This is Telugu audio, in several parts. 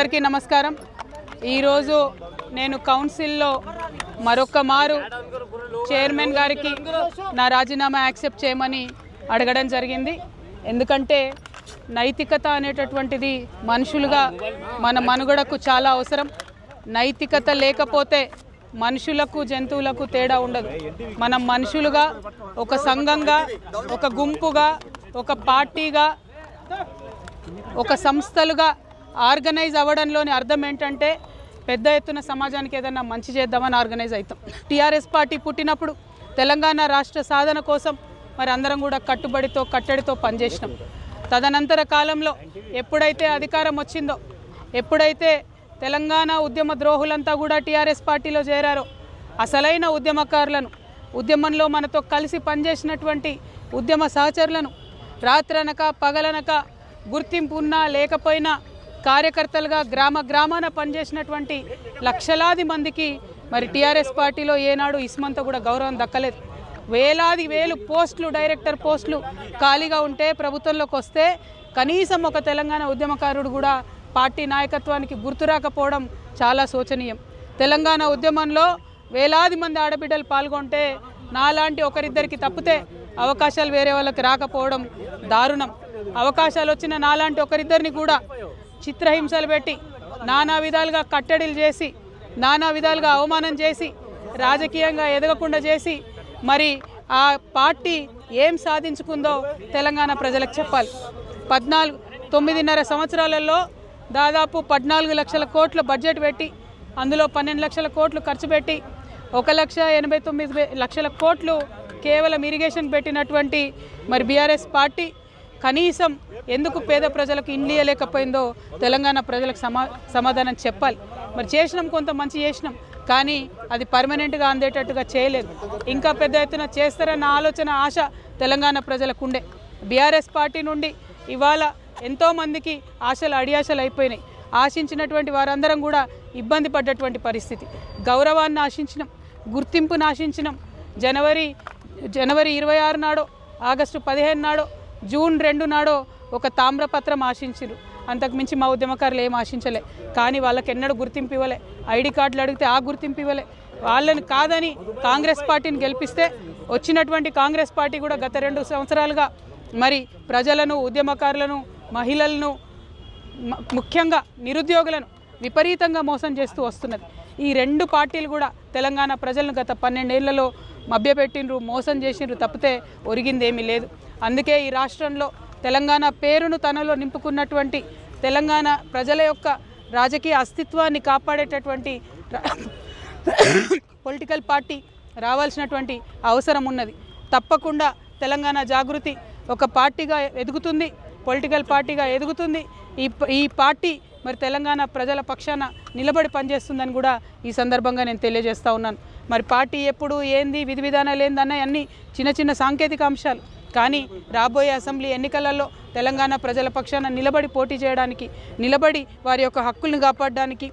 అందరికీ నమస్కారం। ఈరోజు నేను కౌన్సిల్లో మరొక మారు చైర్మన్ గారికి నా రాజీనామా యాక్సెప్ట్ చేయమని అడగడం జరిగింది। ఎందుకంటే నైతికత అనేటటువంటిది మనుషులుగా మన మనుగడకు చాలా అవసరం। నైతికత లేకపోతే మనుషులకు జంతువులకు తేడా ఉండదు। మనం మనుషులుగా ఒక సంఘంగా ఒక గుంపుగా ఒక పార్టీగా ఒక సంస్థలుగా ఆర్గనైజ్ అవ్వడంలోని అర్థం ఏంటంటే పెద్ద ఎత్తున సమాజానికి ఏదైనా మంచి చేద్దామని ఆర్గనైజ్ అవుతాం। టీఆర్ఎస్ పార్టీ పుట్టినప్పుడు తెలంగాణ రాష్ట్ర సాధన కోసం మరి అందరం కూడా కట్టడితో పనిచేసినాం। తదనంతర కాలంలో ఎప్పుడైతే అధికారం వచ్చిందో ఎప్పుడైతే తెలంగాణ ఉద్యమ ద్రోహులంతా కూడా టీఆర్ఎస్ పార్టీలో చేరారో అసలైన ఉద్యమకారులను ఉద్యమంలో మనతో కలిసి పనిచేసినటువంటి ఉద్యమ సహచరులను రాత్రనక పగలనక గుర్తింపు ఉన్నా లేకపోయినా కార్యకర్తలుగా గ్రామాన పనిచేసినటువంటి లక్షలాది మందికి మరి టీఆర్ఎస్ పార్టీలో ఏనాడు ఇస్మంత కూడా గౌరవం దక్కలేదు। వేలు పోస్టులు డైరెక్టర్ పోస్టులు ఖాళీగా ఉంటే ప్రభుత్వంలోకి వస్తే కనీసం ఒక తెలంగాణ ఉద్యమకారుడు కూడా పార్టీ నాయకత్వానికి గుర్తు రాకపోవడం చాలా శోచనీయం। తెలంగాణ ఉద్యమంలో వేలాది మంది ఆడబిడ్డలు పాల్గొంటే నాలాంటి ఒకరిద్దరికి తప్పితే అవకాశాలు వేరే వాళ్ళకి రాకపోవడం దారుణం। అవకాశాలు వచ్చిన నాలాంటి ఒకరిద్దరిని కూడా చిత్రహింసలు పెట్టి నానా విధాలుగా కట్టడిలు చేసి నానా విధాలుగా అవమానం చేసి రాజకీయంగా ఎదగకుండా చేసి మరి ఆ పార్టీ ఏం సాధించుకుందో తెలంగాణ ప్రజలకు చెప్పాలి। 9.5 సంవత్సరాలలో దాదాపు 14 లక్షల కోట్ల బడ్జెట్ పెట్టి అందులో 12 లక్షల కోట్లు ఖర్చు పెట్టి 1,89,00,000 కోట్లు కేవలం ఇరిగేషన్ పెట్టినటువంటి మరి బీఆర్ఎస్ పార్టీ కనీసం ఎందుకు పేద ప్రజలకు ఇండ్లు ఇవ్వలేకపోయిందో తెలంగాణ ప్రజలకు సమాధానం చెప్పాలి। మరి చేసినాం, కొంత మంచి చేసినాం, కానీ అది పర్మనెంట్గా అందేటట్టుగా చేయలేదు। ఇంకా పెద్ద ఎత్తున చేస్తారన్న ఆలోచన ఆశ తెలంగాణ ప్రజలకు ఉండే। బీఆర్ఎస్ పార్టీ నుండి ఇవాళ ఎంతోమందికి ఆశలు అడియాశలు అయిపోయినాయి। ఆశించినటువంటి వారందరం కూడా ఇబ్బంది పడ్డటువంటి పరిస్థితి। గౌరవాన్ని ఆశించినాం, గుర్తింపును ఆశించినాం। జనవరి 26 నాడో ఆగస్టు 15 నాడో జూన్ 2 నాడో ఒక తామ్రపత్రం ఆశించారు, అంతకుమించి మా ఉద్యమకారులు ఏం ఆశించలే। కానీ వాళ్ళకి ఎన్నడూ గుర్తింపు ఇవ్వలే, ఐడి కార్డులు అడిగితే ఆ గుర్తింపు ఇవ్వలే। వాళ్ళని కాదని కాంగ్రెస్ పార్టీని గెలిపిస్తే వచ్చినటువంటి కాంగ్రెస్ పార్టీ కూడా గత 2 సంవత్సరాలుగా మరి ప్రజలను ఉద్యమకారులను మహిళలను ముఖ్యంగా నిరుద్యోగులను విపరీతంగా మోసం చేస్తూ వస్తున్నది। ఈ 2 పార్టీలు కూడా తెలంగాణ ప్రజలను గత 12 ఏళ్లలో మభ్యపెట్టిండ్రు, మోసం చేసిండ్రు తప్పితే ఒరిగిందేమీ లేదు। అందుకే ఈ రాష్ట్రంలో తెలంగాణ పేరును తనలో నింపుకున్నటువంటి తెలంగాణ ప్రజల యొక్క రాజకీయ అస్తిత్వాన్ని కాపాడేటటువంటి పొలిటికల్ పార్టీ రావాల్సినటువంటి అవసరం ఉన్నది। తప్పకుండా తెలంగాణ జాగృతి ఒక పార్టీగా ఎదుగుతుంది, పొలిటికల్ పార్టీగా ఎదుగుతుంది। ఈ పార్టీ మరి తెలంగాణ ప్రజల పక్షాన నిలబడి పనిచేస్తుందని కూడా ఈ సందర్భంగా నేను తెలియజేస్తూ ఉన్నాను। మరి పార్టీ ఎప్పుడు ఏంది విధి విధానాలు ఏందన్న అన్నీ చిన్న సాంకేతిక అంశాలు, కానీ రాబోయే అసెంబ్లీ ఎన్నికలలో తెలంగాణ ప్రజల పక్షాన నిలబడి పోటీ చేయడానికి, నిలబడి వారి యొక్క హక్కుల్ని కాపాడడానికి,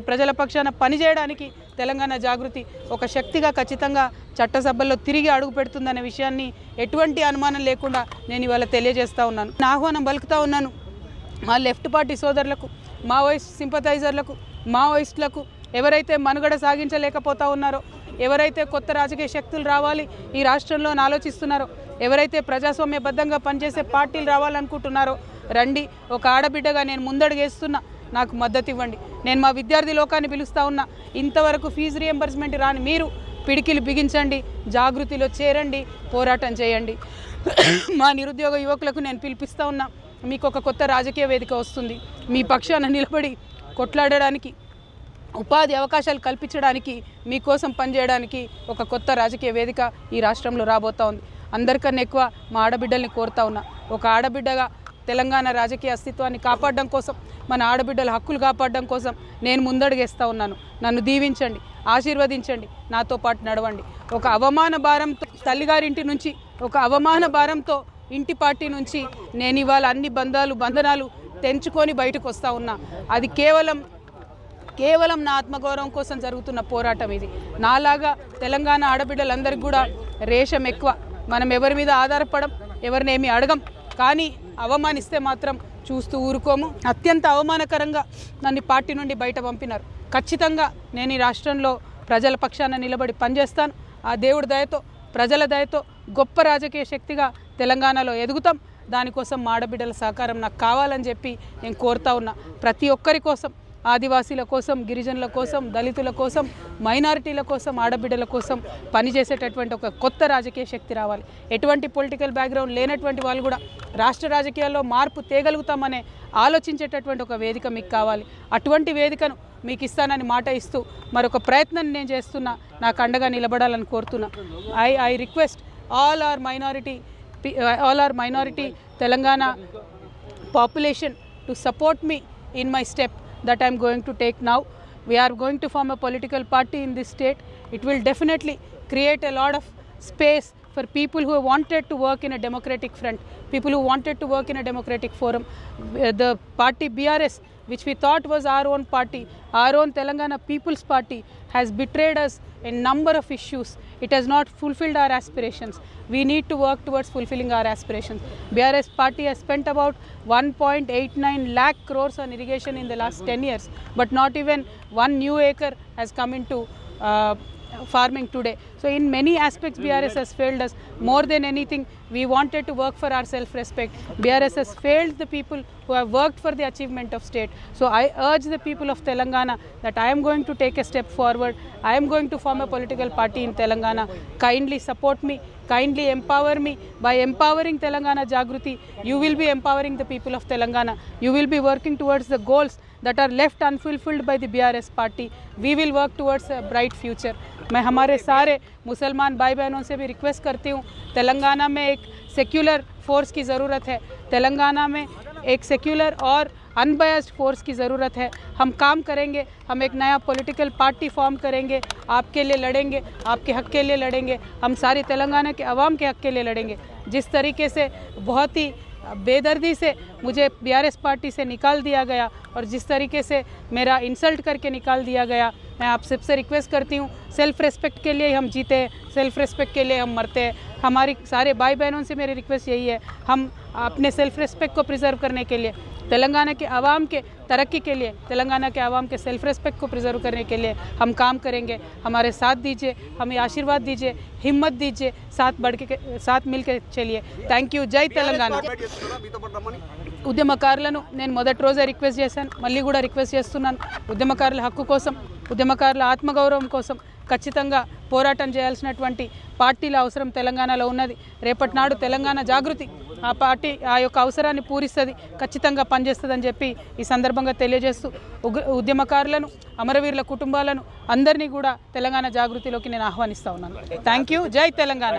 ప్రజల పక్షాన పనిచేయడానికి తెలంగాణ జాగృతి ఒక శక్తిగా ఖచ్చితంగా చట్టసభల్లో తిరిగి అడుగు పెడుతుందనే విషయాన్ని ఎటువంటి అనుమానం లేకుండా నేను ఇవాళ తెలియజేస్తూ ఉన్నాను। నా ఆహ్వానం పలుకుతూ ఉన్నాను మా లెఫ్ట్ పార్టీ సోదరులకు, మావోయిస్ట్ సింపథైజర్లకు, మావోయిస్టులకు, ఎవరైతే మనుగడ సాగించలేకపోతూ ఉన్నారో, ఎవరైతే కొత్త రాజకీయ శక్తులు రావాలి ఈ రాష్ట్రంలో ఆలోచిస్తున్నారో, ఎవరైతే ప్రజాస్వామ్యబద్ధంగా పనిచేసే పార్టీలు రావాలనుకుంటున్నారో రండి। ఒక ఆడబిడ్డగా నేను ముందడుగేస్తున్నా, నాకు మద్దతు ఇవ్వండి। నేను మా విద్యార్థి లోకాన్ని పిలుస్తూ ఉన్నా, ఇంతవరకు ఫీజు రియంబర్స్మెంట్ రాని మీరు పిడికిలు బిగించండి, జాగృతిలో చేరండి, పోరాటం చేయండి। మా నిరుద్యోగ యువకులకు నేను పిలిపిస్తూ ఉన్నా, మీకు ఒక కొత్త రాజకీయ వేదిక వస్తుంది, మీ పక్షాన నిలబడి కొట్లాడడానికి, ఉపాధి అవకాశాలు కల్పించడానికి, మీకోసం పనిచేయడానికి ఒక కొత్త రాజకీయ వేదిక ఈ రాష్ట్రంలో రాబోతూ ఉంది। అందరికన్నా ఎక్కువ మా ఆడబిడ్డల్ని కోరుతా ఉన్నా, ఒక ఆడబిడ్డగా తెలంగాణ రాజకీయ అస్తిత్వాన్ని కాపాడడం కోసం, మన ఆడబిడ్డల హక్కులు కాపాడడం కోసం నేను ముందడుగేస్తూ ఉన్నాను। నన్ను దీవించండి, ఆశీర్వదించండి, నాతో పాటు నడవండి। ఒక అవమాన భారంతో తల్లిగారింటి నుంచి, ఒక అవమాన భారంతో ఇంటి పార్టీ నుంచి నేను ఇవాళ అన్ని బంధనాలు తెంచుకొని బయటకు వస్తూ ఉన్నా। అది కేవలం నా ఆత్మగౌరవం కోసం జరుగుతున్న పోరాటం ఇది। నాలాగా తెలంగాణ ఆడబిడ్డలందరికీ కూడా రేషం ఎక్కువ, మనం ఎవరి మీద ఆధారపడం, ఎవరినేమి అడగం, కానీ అవమానిస్తే మాత్రం చూస్తూ ఊరుకోము. అత్యంత అవమానకరంగా నన్ను పార్టీ నుండి బయట పంపినారు. ఖచ్చితంగా నేను ఈ రాష్ట్రంలో ప్రజల పక్షాన నిలబడి పనిచేస్తాను. ఆ దేవుడి దయతో, ప్రజల దయతో గొప్ప రాజకీయ శక్తిగా తెలంగాణలో ఎదుగుతాం. దానికోసం మా ఆడబిడ్డల సహకారం నాకు కావాలని చెప్పి నేను కోరుతా ఉన్నా. ప్రతి ఒక్కరి కోసం, ఆదివాసీల కోసం, గిరిజనుల కోసం, దళితుల కోసం, మైనారిటీల కోసం, ఆడబిడ్డల కోసం పనిచేసేటటువంటి ఒక కొత్త రాజకీయ శక్తి రావాలి. ఎటువంటి పొలిటికల్ బ్యాక్గ్రౌండ్ లేనటువంటి వాళ్ళు కూడా రాష్ట్ర రాజకీయాల్లో మార్పు తేగలుగుతామనే ఆలోచించేటటువంటి ఒక వేదిక మీకు కావాలి. అటువంటి వేదికను మీకు ఇస్తానని మాట ఇస్తూ మరొక ప్రయత్నం నేను చేస్తున్నా. నాకు అండగా నిలబడాలని కోరుతున్నా. I request all our minority Telangana population to support me in my step that I am going to take now. We are going to form a political party in this state. It will definitely create a lot of space for people who wanted to work in a democratic front, people who wanted to work in a democratic forum. The party BRS, which we thought was our own party, our own Telangana People's Party, has betrayed us in number of issues. It has not fulfilled our aspirations. We need to work towards fulfilling our aspirations. BRS party has spent about 1.89 lakh crores on irrigation in the last 10 years, but not even one new acre has come into farming today. So in many aspects BRS has failed us. More than anything, we wanted to work for our self-respect. BRS has failed the people who have worked for the achievement of state. So I urge the people of Telangana that I am going to take a step forward. I am going to form a political party in Telangana. Kindly support me. Kindly empower me. By empowering Telangana Jagruti, you will be empowering the people of Telangana. You will be working towards the goals that are left unfulfilled by the BRS party. We will work towards a bright future. मैं हमारे सारे मुसलमान भाई बहनों से भी रिक्वेस्ट करती हूँ, तेलंगाना में एक सेक्युलर फोर्स की ज़रूरत है. तेलंगाना में एक सेक्युलर और अनबायस्ड फोर्स की ज़रूरत है. हम काम करेंगे, हम एक नया पॉलिटिकल पार्टी फॉर्म करेंगे, आपके लिए लड़ेंगे, आपके हक़ के लिए लड़ेंगे, हम सारी तेलंगाना के अवाम के हक़ के लिए लड़ेंगे. जिस तरीके से बहुत ही बेदर्दी से मुझे BRS पार्टी से निकाल दिया गया और जिस तरीके से मेरा इंसल्ट करके निकाल दिया गया, मैं आप सबसे रिक्वेस्ट करती हूँ, सेल्फ़ रेस्पेक्ट के लिए हम जीते हैं, सेल्फ़ रेस्पेक्ट के लिए हम मरते हैं. हमारी सारे भाई बहनों से मेरी रिक्वेस्ट यही है, हम अपने सेल्फ़ रेस्पेक्ट को प्रिजर्व करने के लिए, तेलंगाना के आवाम के तरक्की के लिए, तेलंगाना के आवाम के सेल्फ़ रेस्पेक्ट को प्रिजर्व करने के लिए हम काम करेंगे. हमारे साथ दीजिए, हमें आशीर्वाद दीजिए, हिम्मत दीजिए, साथ मिल के चलिए. Thank you. జై తెలంగాణ. ఉద్యమకారులను నేను మొదటి రోజే రిక్వెస్ట్ చేశాను, మళ్ళీ కూడా రిక్వెస్ట్ చేస్తున్నాను. ఉద్యమకారుల హక్కు కోసం, ఉద్యమకారుల ఆత్మగౌరవం కోసం ఖచ్చితంగా పోరాటం చేయాల్సినటువంటి పార్టీల అవసరం తెలంగాణలో ఉన్నది. రేపటి నాడు తెలంగాణ జాగృతి ఆ పార్టీ ఆ యొక్క అవసరాన్ని పూరిస్తుంది, ఖచ్చితంగా పనిచేస్తుందని చెప్పి ఈ సందర్భంగా తెలియజేస్తూ ఉద్యమకారులను, అమరవీరుల కుటుంబాలను అందరినీ కూడా తెలంగాణ జాగృతిలోకి నేను ఆహ్వానిస్తూ ఉన్నాను. Thank you. జై తెలంగాణ.